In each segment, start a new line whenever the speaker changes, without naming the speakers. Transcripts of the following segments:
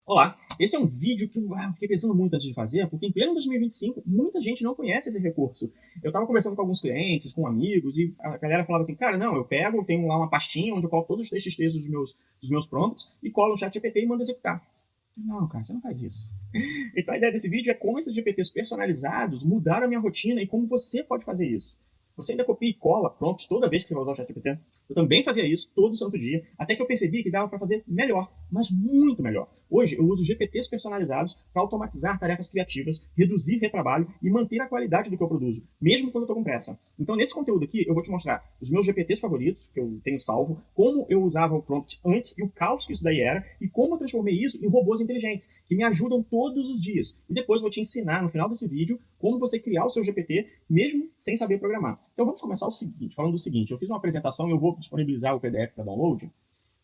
Olá, esse é um vídeo que eu fiquei pensando muito antes de fazer, porque em pleno 2025, muita gente não conhece esse recurso. Eu estava conversando com alguns clientes, com amigos, e a galera falava assim, cara, não, eu pego, tenho lá uma pastinha onde eu coloco todos os textos textos dos meus prompts e colo no chat GPT e mando executar. Não, cara, você não faz isso. Então a ideia desse vídeo é como esses GPTs personalizados mudaram a minha rotina e como você pode fazer isso. Você ainda copia e cola prompts toda vez que você vai usar o ChatGPT. Eu também fazia isso todo santo dia, até que eu percebi que dava para fazer melhor, mas muito melhor. Hoje eu uso GPTs personalizados para automatizar tarefas criativas, reduzir retrabalho e manter a qualidade do que eu produzo, mesmo quando eu estou com pressa. Então nesse conteúdo aqui eu vou te mostrar os meus GPTs favoritos, que eu tenho salvo, como eu usava o prompt antes e o caos que isso daí era, e como eu transformei isso em robôs inteligentes, que me ajudam todos os dias. E depois eu vou te ensinar no final desse vídeo como você criar o seu GPT mesmo sem saber programar. Então vamos começar falando do seguinte, eu fiz uma apresentação e eu vou disponibilizar o PDF para download,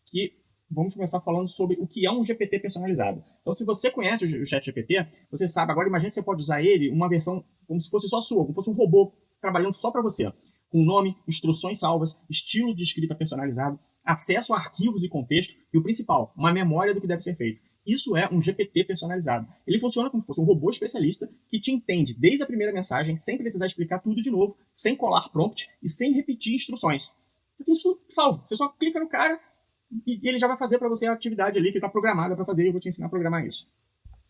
que vamos começar falando sobre o que é um GPT personalizado. Então se você conhece o ChatGPT, você sabe, agora imagine que você pode usar ele, uma versão como se fosse só sua, como se fosse um robô trabalhando só para você, com nome, instruções salvas, estilo de escrita personalizado, acesso a arquivos e contexto, e o principal, uma memória do que deve ser feito. Isso é um GPT personalizado. Ele funciona como se fosse um robô especialista que te entende desde a primeira mensagem, sem precisar explicar tudo de novo, sem colar prompt e sem repetir instruções. Você tem isso salvo. Você só clica no cara e ele já vai fazer para você a atividade ali que está programada para fazer e eu vou te ensinar a programar isso.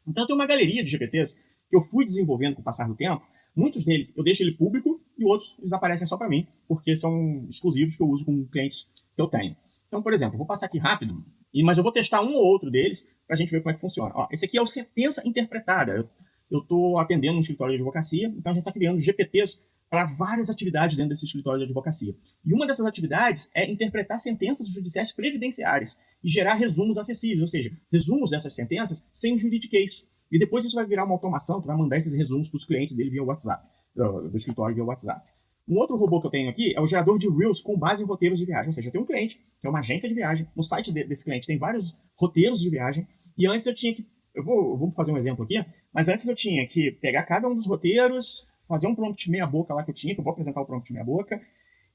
Então tem uma galeria de GPTs que eu fui desenvolvendo com o passar do tempo. Muitos deles eu deixo ele público e outros eles aparecem só para mim, porque são exclusivos que eu uso com clientes que eu tenho. Então, por exemplo, eu vou passar aqui rápido, mas eu vou testar um ou outro deles para a gente ver como é que funciona. Ó, esse aqui é o Sentença Interpretada. Eu estou atendendo um escritório de advocacia, então a gente está criando GPTs para várias atividades dentro desse escritório de advocacia. E uma dessas atividades é interpretar sentenças judiciais previdenciárias e gerar resumos acessíveis, ou seja, resumos dessas sentenças sem o juridiquês. E depois isso vai virar uma automação que vai mandar esses resumos para os clientes dele via WhatsApp, do escritório via WhatsApp. Um outro robô que eu tenho aqui é o gerador de Reels com base em roteiros de viagem. Ou seja, eu tenho um cliente, que é uma agência de viagem. No site desse cliente tem vários roteiros de viagem. E antes eu tinha que... Eu vou fazer um exemplo aqui. Mas antes eu tinha que pegar cada um dos roteiros, fazer um prompt meia boca lá que eu vou apresentar o prompt meia boca,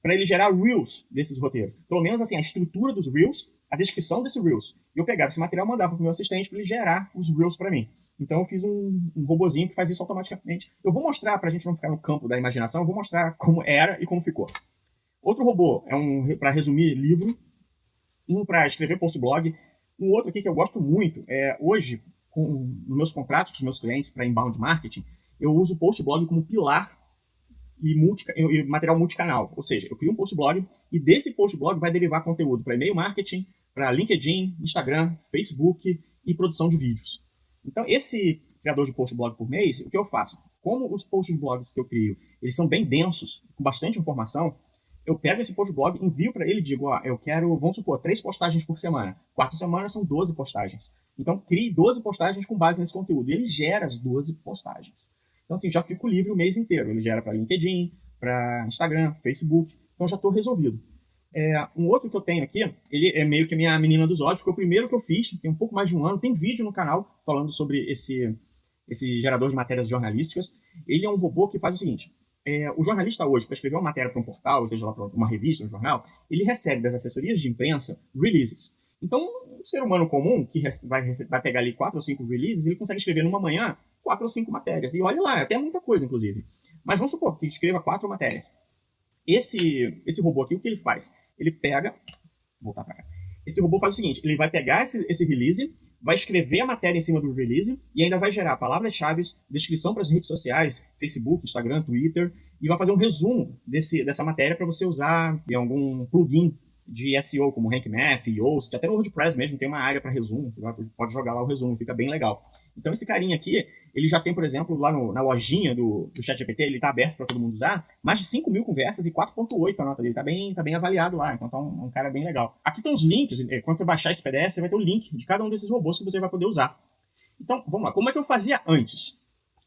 para ele gerar Reels desses roteiros. Pelo menos assim, a estrutura dos Reels, a descrição desse Reels. E eu pegava esse material e mandava para o meu assistente para ele gerar os Reels para mim. Então eu fiz um robozinho que faz isso automaticamente. Eu vou mostrar, para a gente não ficar no campo da imaginação, eu vou mostrar como era e como ficou. Outro robô é um para resumir livro, um para escrever post-blog, um outro aqui que eu gosto muito, hoje, nos meus contratos com os meus clientes para inbound marketing, eu uso o post-blog como pilar e material multicanal. Ou seja, eu crio um post-blog e desse post-blog vai derivar conteúdo para e-mail marketing, para LinkedIn, Instagram, Facebook e produção de vídeos. Então, esse criador de post-blog por mês, o que eu faço? Como os post-blogs que eu crio, eles são bem densos, com bastante informação, eu pego esse post-blog, envio para ele e digo, eu quero, vamos supor, 3 postagens por semana. 4 semanas são 12 postagens. Então, crie 12 postagens com base nesse conteúdo. E ele gera as 12 postagens. Então, assim, já fico livre o mês inteiro. Ele gera para LinkedIn, para Instagram, Facebook. Então, já estou resolvido. Um outro que eu tenho aqui, ele é meio que a minha menina dos olhos, porque o primeiro que eu fiz, tem um pouco mais de um ano, tem vídeo no canal falando sobre esse gerador de matérias jornalísticas. Ele é um robô que faz o seguinte, o jornalista hoje, para escrever uma matéria para um portal, ou seja lá para uma revista, um jornal, ele recebe das assessorias de imprensa releases. Então, um ser humano comum, que vai pegar ali 4 ou 5 releases, ele consegue escrever numa manhã 4 ou 5 matérias. E olha lá, até muita coisa, inclusive. Mas vamos supor que escreva 4 matérias. Esse robô aqui, o que ele faz? Ele pega... Vou voltar para cá. Esse robô faz o seguinte, ele vai pegar esse release, vai escrever a matéria em cima do release e ainda vai gerar palavras-chave, descrição para as redes sociais, Facebook, Instagram, Twitter, e vai fazer um resumo dessa matéria para você usar em algum plugin de SEO, como Rank Math, Yoast, até no WordPress mesmo tem uma área para resumo, você pode jogar lá o resumo, fica bem legal. Então esse carinha aqui, ele já tem, por exemplo, lá na lojinha do ChatGPT, ele está aberto para todo mundo usar, mais de 5.000 conversas e 4.8 a nota dele, tá bem avaliado lá, então tá um cara bem legal. Aqui estão os links, quando você baixar esse PDF, você vai ter o link de cada um desses robôs que você vai poder usar. Então, vamos lá, como é que eu fazia antes?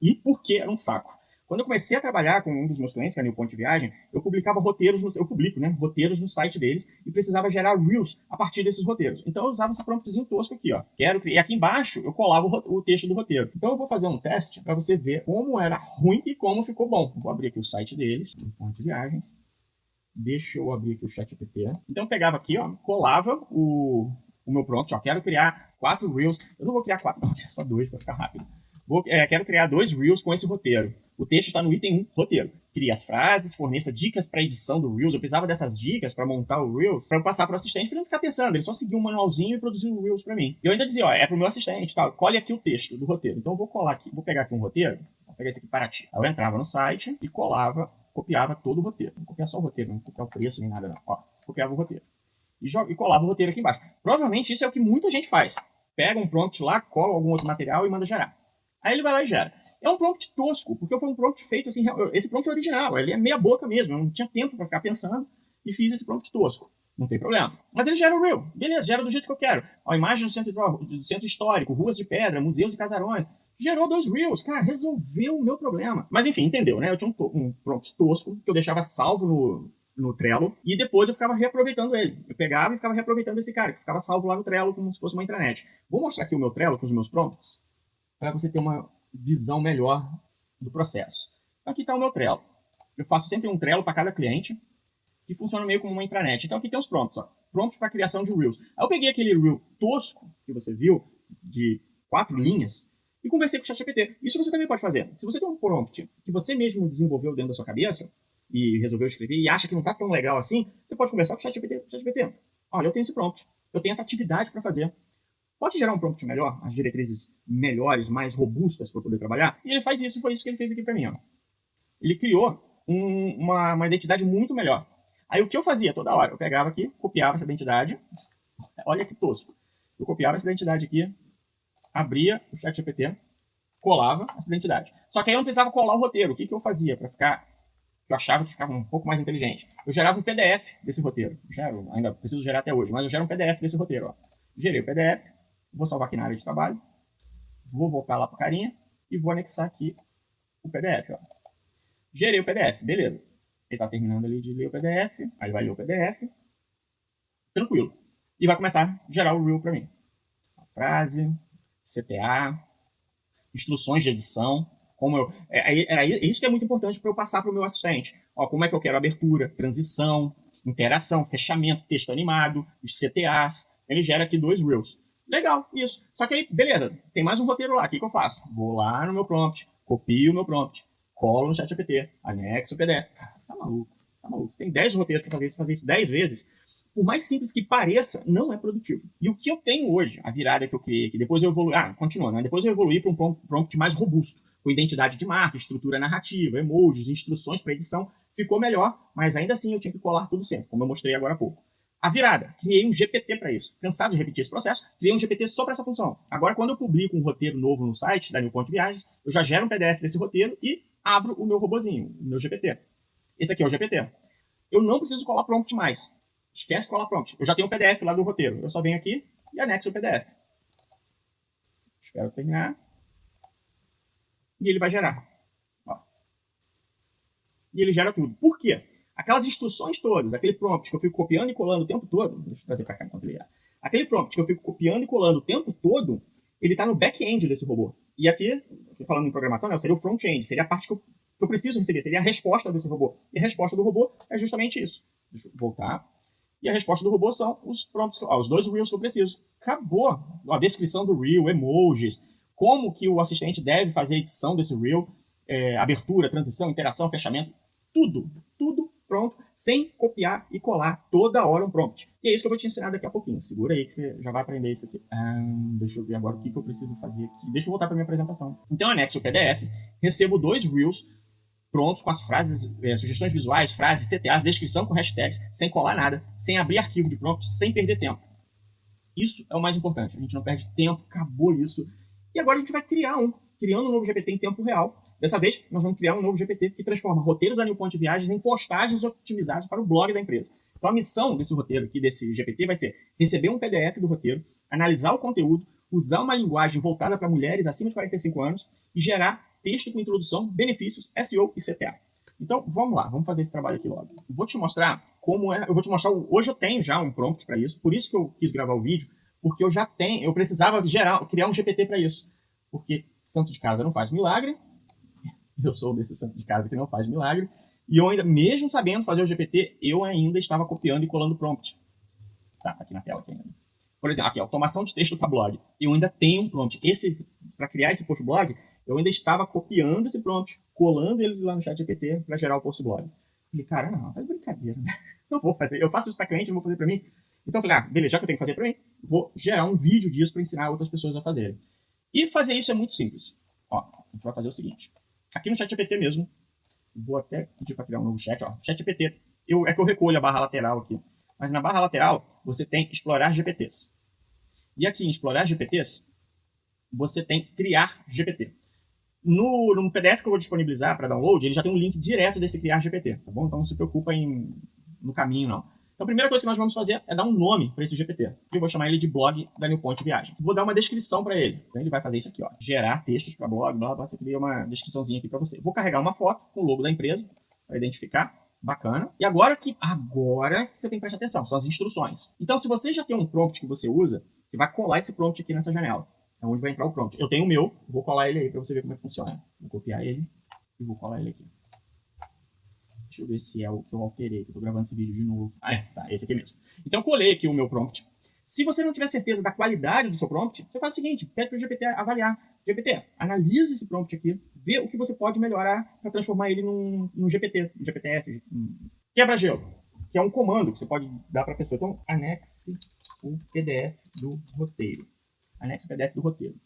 E por que era um saco? Quando eu comecei a trabalhar com um dos meus clientes, que é a New Point Viagem, eu publicava roteiros, roteiros no site deles e precisava gerar Reels a partir desses roteiros. Então eu usava esse promptzinho tosco aqui, e aqui embaixo eu colava o texto do roteiro. Então eu vou fazer um teste para você ver como era ruim e como ficou bom. Vou abrir aqui o site deles, New Point Viagens. Deixa eu abrir aqui o ChatGPT. Então eu pegava aqui, colava o meu prompt, quero criar 4 Reels. Eu não vou criar 4, não, vou criar só 2 para ficar rápido. Quero criar 2 Reels com esse roteiro. O texto está no item 1, roteiro. Crie as frases, forneça dicas para edição do Reels. Eu precisava dessas dicas para montar o Reels, para eu passar para o assistente, para ele não ficar pensando. Ele só seguir um manualzinho e produzir o Reels para mim. E eu ainda dizia, é para o meu assistente, tal. Colhe aqui o texto do roteiro. Então eu vou colar aqui, vou pegar aqui um roteiro, vou pegar esse aqui para ti. Aí eu entrava no site e copiava todo o roteiro. Não copiar só o roteiro, não copiar o preço nem nada não. Ó, copiava o roteiro. E colava o roteiro aqui embaixo. Provavelmente isso é o que muita gente faz. Pega um prompt lá, cola algum outro material e manda gerar. Aí ele vai lá e gera. É um prompt tosco, porque foi um prompt feito assim, esse prompt é original, ele é meia boca mesmo, eu não tinha tempo para ficar pensando e fiz esse prompt tosco. Não tem problema. Mas ele gera o Reel. Beleza, gera do jeito que eu quero. A imagem do centro histórico, ruas de pedra, museus e casarões. Gerou 2 Reels. Cara, resolveu o meu problema. Mas enfim, entendeu, né? Eu tinha um prompt tosco que eu deixava salvo no Trello e depois eu ficava reaproveitando ele. Eu pegava e ficava reaproveitando esse cara, que ficava salvo lá no Trello como se fosse uma intranet. Vou mostrar aqui o meu Trello com os meus prompts para você ter uma visão melhor do processo. Então aqui está o meu Trello. Eu faço sempre um Trello para cada cliente, que funciona meio como uma intranet. Então aqui tem os prompts, ó. Prompts para criação de Reels. Aí eu peguei aquele Reel tosco que você viu, de 4 linhas, e conversei com o ChatGPT. Isso você também pode fazer. Se você tem um prompt que você mesmo desenvolveu dentro da sua cabeça, e resolveu escrever, e acha que não está tão legal assim, você pode conversar com o ChatGPT. Olha, eu tenho esse prompt. Eu tenho essa atividade para fazer. Pode gerar um prompt melhor, as diretrizes melhores, mais robustas para poder trabalhar? E ele faz isso, foi isso que ele fez aqui para mim. Ó. Ele criou uma identidade muito melhor. Aí o que eu fazia toda hora? Eu pegava aqui, copiava essa identidade. Olha que tosco. Eu copiava essa identidade aqui, abria o ChatGPT, colava essa identidade. Só que aí eu não precisava colar o roteiro. O que eu fazia para ficar... que eu achava que ficava um pouco mais inteligente? Eu gerava um PDF desse roteiro. Ainda preciso gerar até hoje, mas eu gero um PDF desse roteiro. Ó. Gerei o PDF. Vou salvar aqui na área de trabalho, vou voltar lá para o carinha e vou anexar aqui o PDF. Ó. Gerei o PDF, beleza. Ele está terminando ali de ler o PDF, aí ele vai ler o PDF, tranquilo. E vai começar a gerar o Reel para mim. A frase, CTA, instruções de edição. É isso que é muito importante para eu passar para o meu assistente. Ó, como é que eu quero abertura, transição, interação, fechamento, texto animado, os CTAs. Ele gera aqui 2 Reels. Legal, isso. Só que aí, beleza, tem mais um roteiro lá. O que eu faço? Vou lá no meu prompt, copio o meu prompt, colo no ChatGPT, anexo o PDF. Tá maluco, tá maluco. Você tem 10 roteiros para fazer, se fazer isso 10 vezes, por mais simples que pareça, não é produtivo. E o que eu tenho hoje, a virada que eu criei aqui, depois eu evoluí, continuando, né? Depois eu evoluí para um prompt mais robusto, com identidade de marca, estrutura narrativa, emojis, instruções para edição, ficou melhor, mas ainda assim eu tinha que colar tudo sempre, como eu mostrei agora há pouco. A virada, criei um GPT para isso. Cansado de repetir esse processo, criei um GPT só para essa função. Agora, quando eu publico um roteiro novo no site da New Point Viagens, eu já gero um PDF desse roteiro e abro o meu robozinho, o meu GPT. Esse aqui é o GPT. Eu não preciso colar prompt mais. Esquece colar prompt. Eu já tenho um PDF lá do roteiro. Eu só venho aqui e anexo o PDF. Espero terminar. E ele vai gerar. Ó. E ele gera tudo. Por quê? Aquelas instruções todas, aquele prompt que eu fico copiando e colando o tempo todo, deixa eu trazer para cá enquanto ele é. Aquele prompt que eu fico copiando e colando o tempo todo, ele está no back-end desse robô. E aqui, falando em programação, né, seria o front-end, seria a parte que eu preciso receber, seria a resposta desse robô. E a resposta do robô é justamente isso. Deixa eu voltar. E a resposta do robô são os prompts, os 2 Reels que eu preciso. Acabou. A descrição do Reel, emojis, como que o assistente deve fazer a edição desse Reel, abertura, transição, interação, fechamento, tudo pronto, sem copiar e colar toda hora um prompt. E é isso que eu vou te ensinar daqui a pouquinho. Segura aí que você já vai aprender isso aqui. Deixa eu ver agora o que eu preciso fazer aqui. Deixa eu voltar para minha apresentação. Então, anexo o PDF, recebo 2 Reels prontos com as frases, sugestões visuais, frases, CTAs, descrição com hashtags, sem colar nada, sem abrir arquivo de prompt, sem perder tempo. Isso é o mais importante. A gente não perde tempo, acabou isso. E agora a gente vai criando um novo GPT em tempo real. Dessa vez, nós vamos criar um novo GPT que transforma roteiros da New Point Viagens em postagens otimizadas para o blog da empresa. Então, a missão desse roteiro aqui, desse GPT, vai ser receber um PDF do roteiro, analisar o conteúdo, usar uma linguagem voltada para mulheres acima de 45 anos e gerar texto com introdução, benefícios, SEO e CTA. Então, vamos lá, vamos fazer esse trabalho aqui logo. Eu vou te mostrar como é. Eu vou te mostrar. Hoje eu tenho já um prompt para isso, por isso que eu quis gravar o vídeo, porque eu precisava criar um GPT para isso. Porque santo de casa não faz milagre. Eu sou desse santo de casa que não faz milagre. E eu ainda, mesmo sabendo fazer o GPT, eu ainda estava copiando e colando prompt. Tá aqui na tela aqui ainda. Por exemplo, aqui, automação de texto para blog. Eu ainda tenho um prompt. Para criar esse post blog, eu ainda estava copiando esse prompt, colando ele lá no chat GPT para gerar o post blog. Falei, cara, não, tá de brincadeira, né? Eu vou fazer. Eu faço isso para cliente, não vou fazer para mim. Então eu falei, beleza, já que eu tenho que fazer para mim, vou gerar um vídeo disso para ensinar outras pessoas a fazerem. E fazer isso é muito simples. Ó, a gente vai fazer o seguinte. Aqui no chat GPT mesmo, vou até pedir para criar um novo chat. Ó, chat GPT, é que eu recolho a barra lateral aqui. Mas na barra lateral, você tem explorar GPTs. E aqui em explorar GPTs, você tem criar GPT. No PDF que eu vou disponibilizar para download, ele já tem um link direto desse criar GPT, tá bom? Então não se preocupa no caminho, não. Então a primeira coisa que nós vamos fazer é dar um nome para esse GPT. Eu vou chamar ele de blog da New Point Viagens. Vou dar uma descrição para ele. Então ele vai fazer isso aqui, ó. Gerar textos para blog, blá, blá, você cria uma descriçãozinha aqui para você. Vou carregar uma foto com o logo da empresa para identificar. Bacana. E agora você tem que prestar atenção, são as instruções. Então, se você já tem um prompt que você usa, você vai colar esse prompt aqui nessa janela. É onde vai entrar o prompt. Eu tenho o meu, vou colar ele aí para você ver como é que funciona. Vou copiar ele e vou colar ele aqui. Deixa eu ver se é o que eu alterei, que eu tô gravando esse vídeo de novo. Tá, esse aqui mesmo. Então, eu colei aqui o meu prompt. Se você não tiver certeza da qualidade do seu prompt, você faz o seguinte, pede para o GPT avaliar. GPT, analisa esse prompt aqui, vê o que você pode melhorar para transformar ele num GPT, um GPTs, quebra-gelo, que é um comando que você pode dar para a pessoa. Então, anexe o PDF do roteiro. Anexe o PDF do roteiro.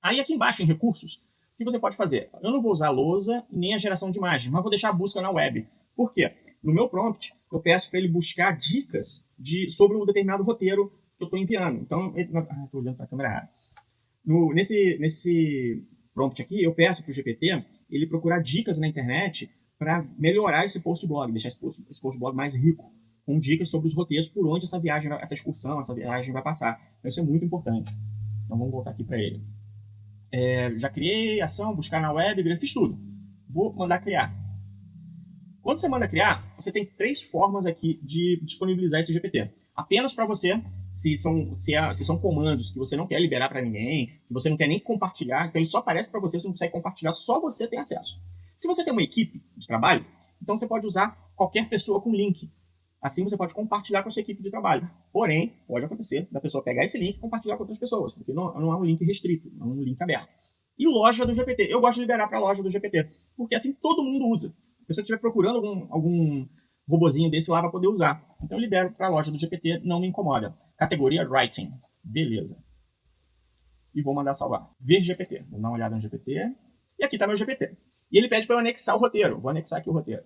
Aí aqui embaixo em recursos, o que você pode fazer? Eu não vou usar a lousa nem a geração de imagens, mas vou deixar a busca na web. Por quê? No meu prompt, eu peço para ele buscar dicas sobre um determinado roteiro que eu estou enviando. Então, estou olhando para a câmera errada. Nesse prompt aqui, eu peço para o GPT ele procurar dicas na internet para melhorar esse post blog, deixar esse post blog mais rico, com dicas sobre os roteiros por onde essa viagem, essa excursão, essa viagem vai passar. Então, isso é muito importante. Então, vamos voltar aqui para ele. Já criei ação, buscar na web, fiz tudo. Vou mandar criar. Quando você manda criar, você tem 3 formas aqui de disponibilizar esse GPT. Apenas para você, se são comandos que você não quer liberar para ninguém, que você não quer nem compartilhar, então ele só aparece para você não consegue compartilhar, só você tem acesso. Se você tem uma equipe de trabalho, então você pode usar qualquer pessoa com link. Assim você pode compartilhar com a sua equipe de trabalho. Porém, pode acontecer da pessoa pegar esse link e compartilhar com outras pessoas, porque não é um link restrito, é um link aberto. E loja do GPT. Eu gosto de liberar para a loja do GPT, porque assim todo mundo usa. A pessoa que estiver procurando algum robozinho desse lá vai poder usar. Então eu libero para a loja do GPT, não me incomoda. Categoria Writing. Beleza. E vou mandar salvar. Ver GPT. Vou dar uma olhada no GPT. E aqui está meu GPT. E ele pede para eu anexar o roteiro. Vou anexar aqui o roteiro.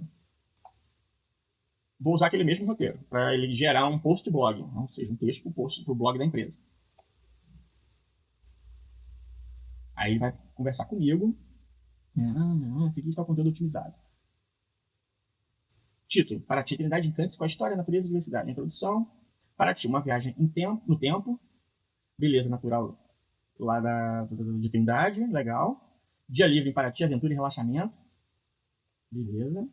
Vou usar aquele mesmo roteiro para ele gerar um post blog, ou seja, um texto para o blog da empresa. Aí ele vai conversar comigo. Esse aqui está o conteúdo otimizado. Título: Paraty, Trindade, Encantos com a história, natureza e diversidade. Introdução: Paraty, uma viagem no tempo. Beleza natural lá de Trindade, legal. Dia livre em Paraty, aventura e relaxamento. Beleza.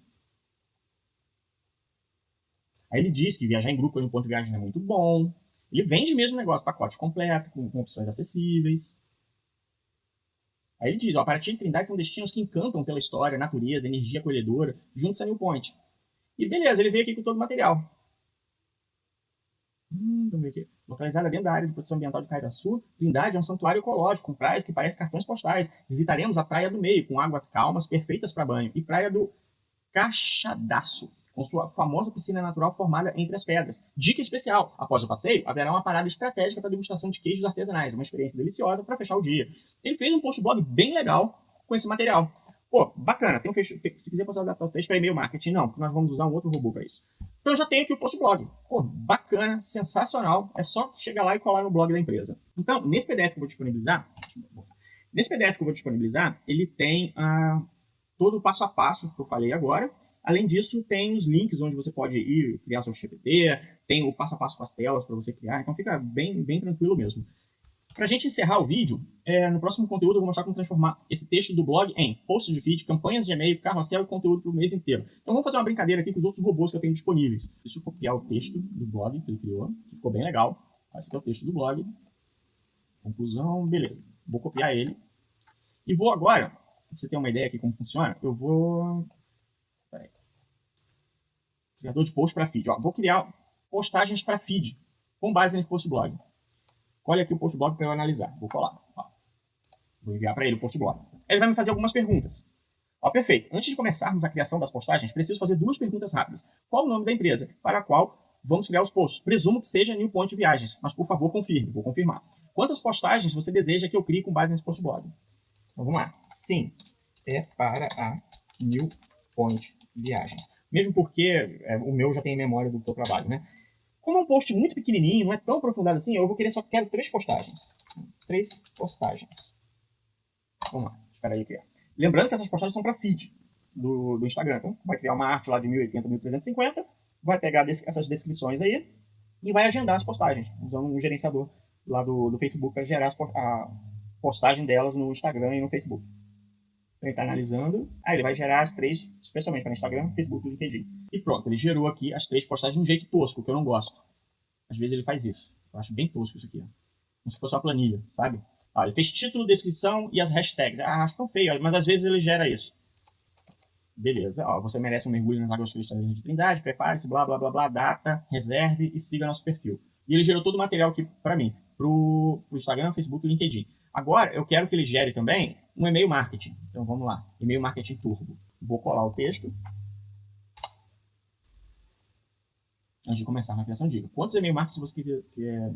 Aí ele diz que viajar em grupo em um ponto de viagem é muito bom. Ele vende mesmo o negócio, pacote completo, com opções acessíveis. Aí ele diz, Paraty e Trindade são destinos que encantam pela história, natureza, energia acolhedora, juntos a New Point. E beleza, ele veio aqui com todo o material. Vamos ver aqui. Localizada dentro da área de proteção ambiental de Cairaçu, Trindade é um santuário ecológico, com praias que parecem cartões postais. Visitaremos a Praia do Meio, com águas calmas, perfeitas para banho, e Praia do Caixadaço, com sua famosa piscina natural formada entre as pedras. Dica especial: após o passeio, haverá uma parada estratégica para degustação de queijos artesanais, uma experiência deliciosa para fechar o dia. Ele fez um post blog bem legal com esse material. Pô, bacana, se quiser passar o texto para e-mail marketing, não, porque nós vamos usar um outro robô para isso. Então eu já tenho aqui o post blog. Pô, bacana, sensacional, é só chegar lá e colar no blog da empresa. Então, nesse PDF que eu vou disponibilizar, ele tem todo o passo a passo que eu falei agora. Além disso, tem os links onde você pode ir criar seu GPT, tem o passo a passo com as telas para você criar, então fica bem, bem tranquilo mesmo. Para a gente encerrar o vídeo, no próximo conteúdo eu vou mostrar como transformar esse texto do blog em post de feed, campanhas de e-mail, carrossel e conteúdo para o mês inteiro. Então vamos fazer uma brincadeira aqui com os outros robôs que eu tenho disponíveis. Deixa eu copiar o texto do blog que ele criou, que ficou bem legal. Esse aqui é o texto do blog. Conclusão, beleza. Vou copiar ele. E vou agora, pra você ter uma ideia aqui como funciona, eu vou... Peraí. Criador de post para feed. Vou criar postagens para feed, com base nesse post blog. Escolhe aqui o post blog para eu analisar. Vou colar. Ó. Vou enviar para ele o post blog. Ele vai me fazer algumas perguntas. Ó, perfeito. Antes de começarmos a criação das postagens, preciso fazer 2 perguntas rápidas. Qual o nome da empresa para a qual vamos criar os posts? Presumo que seja New Point Viagens, mas por favor confirme. Vou confirmar. Quantas postagens você deseja que eu crie com base nesse post blog? Então vamos lá. Sim, é para a New Point Viagens. Mesmo porque o meu já tem memória do que eu trabalho, né? Como é um post muito pequenininho, não é tão aprofundado assim, eu vou querer só quero 3 postagens. 3 postagens. Vamos lá, espera aí criar. Lembrando que essas postagens são para feed do Instagram. Então, vai criar uma arte lá de 1080, 1350, vai pegar essas descrições aí e vai agendar as postagens, usando um gerenciador lá do Facebook para gerar a postagem delas no Instagram e no Facebook. Então, ele está analisando. Ele vai gerar as 3, especialmente para Instagram, Facebook e LinkedIn. E pronto, ele gerou aqui as 3 postagens de um jeito tosco, que eu não gosto. Às vezes ele faz isso. Eu acho bem tosco isso aqui. Como se fosse uma planilha, sabe? Ele fez título, descrição e as hashtags. Acho tão feio, mas às vezes ele gera isso. Beleza, você merece um mergulho nas águas cristalinas de Trindade, prepare-se, blá, blá, blá, blá, data, reserve e siga nosso perfil. E ele gerou todo o material aqui para mim, pro Instagram, Facebook e LinkedIn. Agora, eu quero que ele gere também um e-mail marketing. Então, vamos lá. E-mail marketing turbo. Vou colar o texto. Antes de começar na criação, diga. Quantos e-mail marketing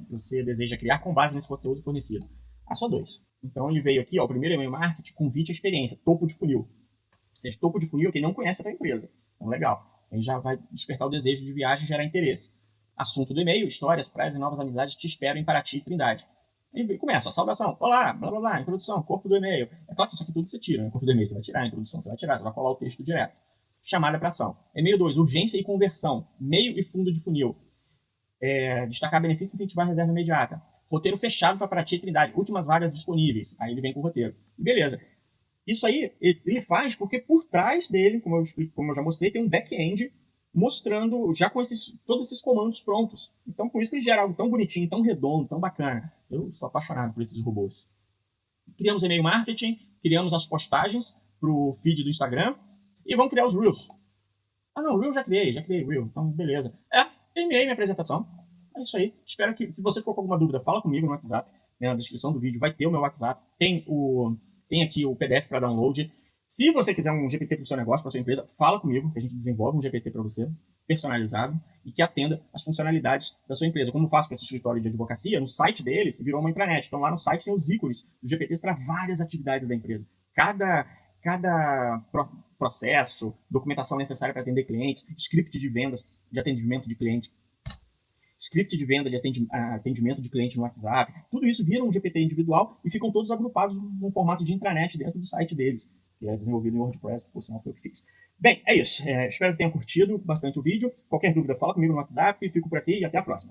você deseja criar com base nesse conteúdo fornecido? Só 2. Então, ele veio aqui, o primeiro e-mail marketing, convite à experiência, topo de funil. Ou seja, topo de funil é quem não conhece a tua empresa. Então, legal. Ele já vai despertar o desejo de viagem e gerar interesse. Assunto do e-mail, histórias, praias e novas amizades te esperam em Paraty e Trindade. E começa, saudação, olá, blá, blá, blá, introdução, corpo do e-mail. É claro que isso aqui tudo você tira, né? Corpo do e-mail você vai tirar, a introdução você vai tirar, você vai colar o texto direto. Chamada para ação. E-mail 2, urgência e conversão. Meio e fundo de funil. Destacar benefícios e incentivar a reserva imediata. Roteiro fechado para Paraty e Trindade. Últimas vagas disponíveis. Aí ele vem com o roteiro. Beleza. Isso aí ele faz porque por trás dele, como eu já mostrei, tem um back-end mostrando já com todos esses comandos prontos. Então, por isso que ele gera algo tão bonitinho, tão redondo, tão bacana. Eu sou apaixonado por esses robôs. Criamos e-mail marketing, criamos as postagens para o feed do Instagram e vamos criar os Reels. Não, Reel já criei Reel. Então, beleza. Terminei minha apresentação. É isso aí. Espero que, se você ficou com alguma dúvida, fala comigo no WhatsApp. Na descrição do vídeo vai ter o meu WhatsApp. Tem aqui o PDF para download. Se você quiser um GPT para o seu negócio, para sua empresa, fala comigo, que a gente desenvolve um GPT para você, personalizado, e que atenda as funcionalidades da sua empresa. Como eu faço com esse escritório de advocacia, no site deles virou uma intranet. Então lá no site tem os ícones dos GPTs para várias atividades da empresa. Cada processo, documentação necessária para atender clientes, script de vendas, de atendimento de clientes, script de venda de atendimento de cliente no WhatsApp, tudo isso vira um GPT individual e ficam todos agrupados num formato de intranet dentro do site deles, que é desenvolvido em WordPress, que por sinal foi eu que fiz. Bem, é isso. Espero que tenham curtido bastante o vídeo. Qualquer dúvida, fala comigo no WhatsApp. Fico por aqui e até a próxima.